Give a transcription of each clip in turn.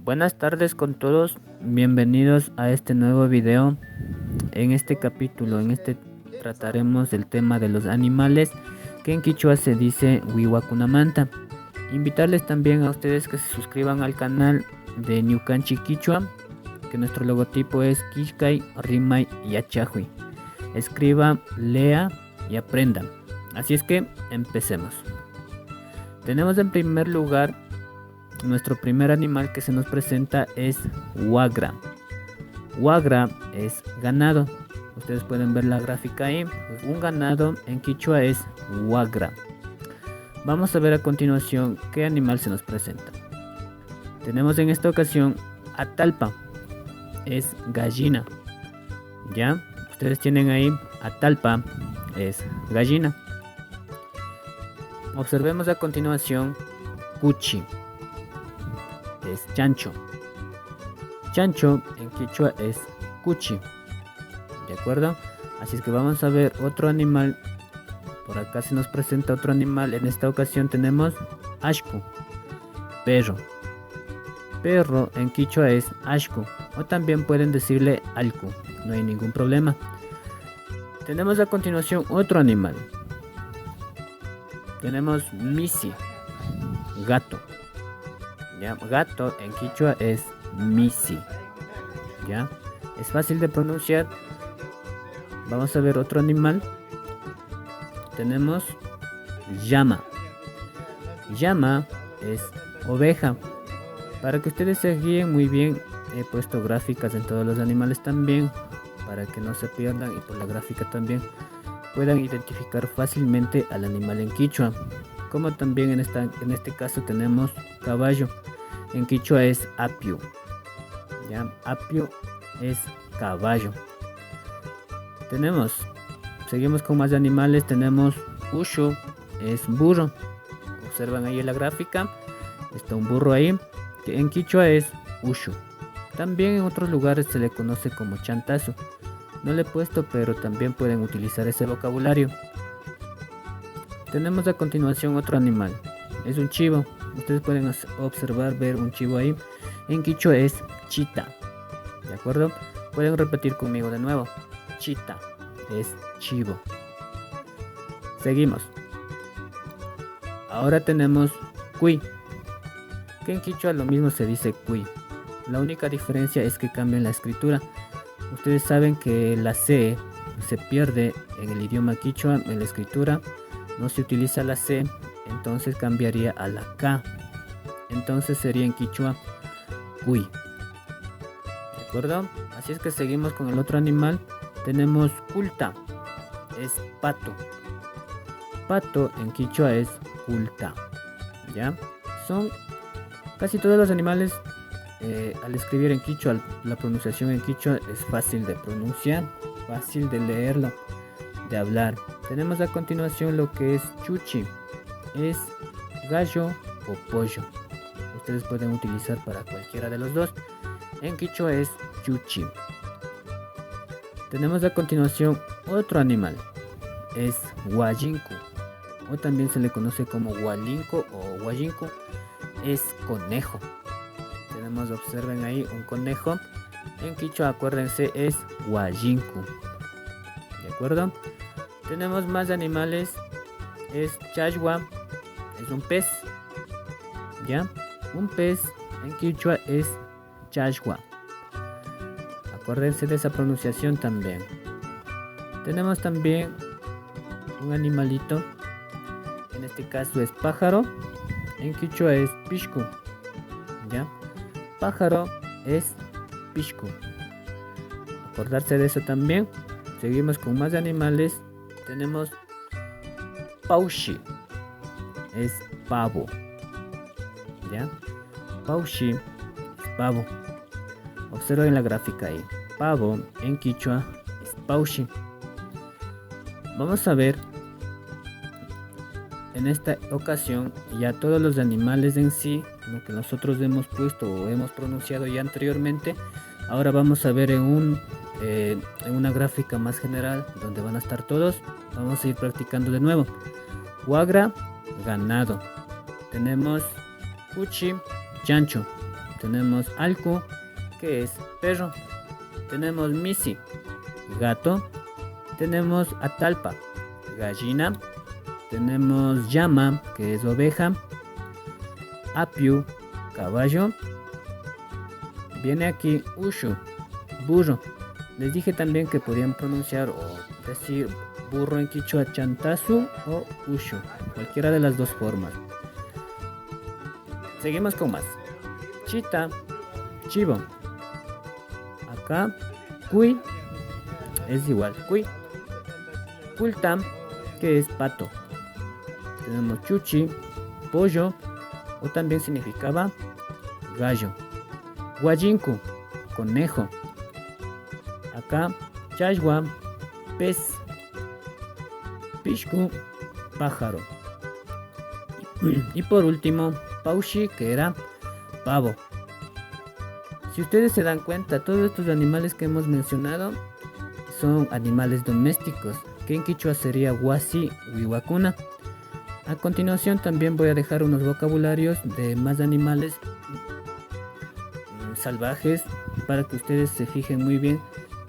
Buenas tardes con todos, bienvenidos a este nuevo video. En este capítulo, trataremos el tema de los animales, que en quichua se dice Wiwakunamanta. Invitarles también a ustedes que se suscriban al canal de Ñukanchi Quichua, que nuestro logotipo es Quixcay, Rimay y Achahui. Escriba, lea y aprenda. Así es que empecemos. Tenemos en primer lugar nuestro primer animal que se nos presenta es Huagra. Huagra es ganado. Ustedes pueden ver la gráfica ahí. Un ganado en quichua es Huagra. Vamos a ver a continuación qué animal se nos presenta. Tenemos en esta ocasión Atalpa. Es gallina. ¿Ya? Ustedes tienen ahí Atalpa. Es gallina. Observemos a continuación Cuchi. Es chancho. Chancho en quichua es cuchi. ¿De acuerdo? Así es que vamos a ver otro animal. Por acá se nos presenta otro animal. En esta ocasión tenemos ashku. Perro. Perro en quichua es ashku. O también pueden decirle alku. No hay ningún problema. Tenemos a continuación otro animal. Tenemos misi. Gato. ¿Ya? Gato en quichua es misi. ¿Ya? Es fácil de pronunciar. Vamos a ver otro animal. Tenemos llama. Llama es oveja. Para que ustedes se guíen muy bien, he puesto gráficas en todos los animales también, para que no se pierdan y por la gráfica también puedan identificar fácilmente al animal en quichua. Como también en este caso tenemos caballo. En quichua es apio. ¿Ya? Apio es caballo. Seguimos con más animales. Tenemos ushu, es burro. Observan ahí en la gráfica. Está un burro ahí, que en quichua es ushu. También en otros lugares se le conoce como chantazo. No le he puesto, pero también pueden utilizar ese vocabulario. Tenemos a continuación otro animal. Es un chivo. Ustedes pueden ver un chivo ahí. En quichua es chita. ¿De acuerdo? Pueden repetir conmigo de nuevo. Chita es chivo. Seguimos. Ahora tenemos cuy. Que en quichua lo mismo se dice cuy. La única diferencia es que cambian la escritura. Ustedes saben que la C se pierde en el idioma quichua, en la escritura. No se utiliza la C, entonces cambiaría a la K. Entonces sería en quichua cuy. ¿De acuerdo? Así es que seguimos con el otro animal. Tenemos culta. Es pato. Pato en quichua es culta. ¿Ya? Son casi todos los animales. Al escribir en quichua, la pronunciación en quichua es fácil de pronunciar, fácil de leerlo, de hablar. Tenemos a continuación lo que es chuchi. Es gallo o pollo. Ustedes pueden utilizar para cualquiera de los dos. En quichua es chuchi. Tenemos a continuación otro animal. Es huayinku. O también se le conoce como hualinco o huayinku. Es conejo. Observen ahí un conejo. En quichua, acuérdense, es huayinku. ¿De acuerdo? Tenemos más animales. Es chashwa. Es un pez. ¿Ya? Un pez en quichua es chashwa. Acuérdense de esa pronunciación también. Tenemos también un animalito. En este caso es pájaro. En quichua es pishku. ¿Ya? Pájaro es pishku. Acordarse de eso también. Seguimos con más animales. Tenemos paushi. Es pavo. ¿Ya? Paushi es pavo. Observen la gráfica ahí. Pavo en quichua es paushi. Vamos a ver en esta ocasión ya todos los animales en sí, lo que nosotros hemos puesto o hemos pronunciado ya anteriormente. Ahora vamos a ver en una gráfica más general donde van a estar todos. Vamos a ir practicando de nuevo. Huagra, ganado. Tenemos cuchi, chancho. tenemos alku, que es perro, tenemos misi, gato, tenemos atalpa, gallina, tenemos llama, que es oveja, apiu, caballo, viene aquí ushu, burro. Les dije también que podían pronunciar o decir burro en quichua chantazu o ushu, cualquiera de las dos formas. Seguimos con más. Chita, chivo. Acá, cuy, es igual, cuy. Pulta, que es pato. Tenemos chuchi, pollo, o también significaba gallo. Guayinku, conejo. Acá, chashwa, pez. Pishku, pájaro. Y por último, paushi, que era pavo. Si ustedes se dan cuenta, todos estos animales que hemos mencionado son animales domésticos, que en quichua sería wasi wiwakuna. A continuación también voy a dejar unos vocabularios de más animales salvajes para que ustedes se fijen muy bien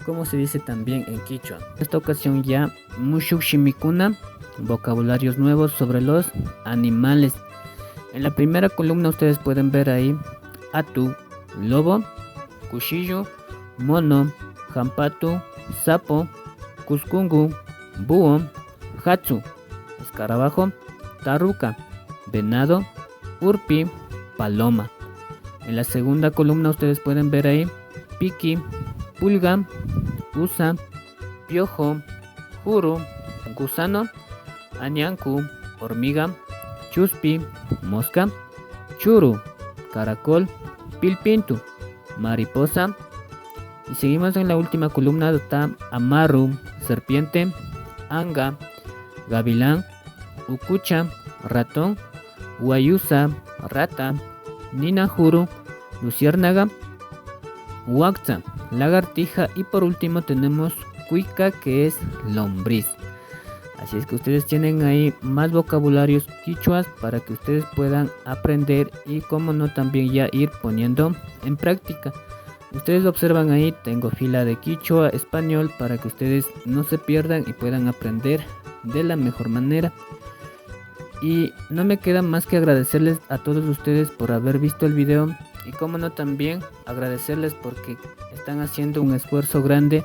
cómo se dice también en quichua. En esta ocasión ya mushushimikuna, vocabularios nuevos sobre los animales. En la primera columna ustedes pueden ver ahí atu, lobo, cuchillo, mono, jampatu, sapo, cuscungu, búho, hatsu, escarabajo, tarruca, venado, urpi, paloma. En la segunda columna ustedes pueden ver ahí piqui, pulga, usa, piojo, juru, gusano, añancu, hormiga, chuspi, mosca, churu, caracol, pilpintu, mariposa. Y seguimos en la última columna, está amaru, serpiente, anga, gavilán, ucucha, ratón, guayusa, rata, ninajuru, luciérnaga, huaxa, lagartija, y por último tenemos cuica, que es lombriz. Así es que ustedes tienen ahí más vocabularios quichuas para que ustedes puedan aprender y como no también ya ir poniendo en práctica. Ustedes observan ahí, tengo fila de quichua, español, para que ustedes no se pierdan y puedan aprender de la mejor manera. Y no me queda más que agradecerles a todos ustedes por haber visto el video y como no también agradecerles porque están haciendo un esfuerzo grande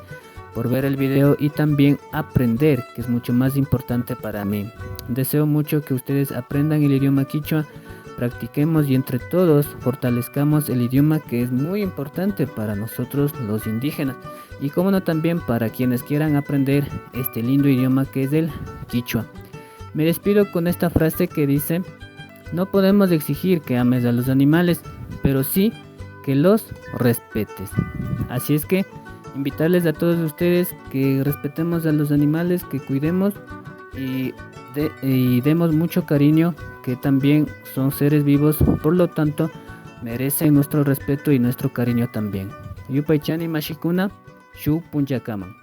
por ver el video y también aprender, que es mucho más importante para mí. Deseo mucho que ustedes aprendan el idioma quichua, practiquemos y entre todos fortalezcamos el idioma, que es muy importante para nosotros los indígenas y como no también para quienes quieran aprender este lindo idioma que es el quichua. Me despido con esta frase que dice: no podemos exigir que ames a los animales, pero sí que los respetes. Así es que invitarles a todos ustedes que respetemos a los animales, que cuidemos y demos mucho cariño, que también son seres vivos, por lo tanto merecen nuestro respeto y nuestro cariño también. Yupaychani Mashikuna, Shu Punchakaman.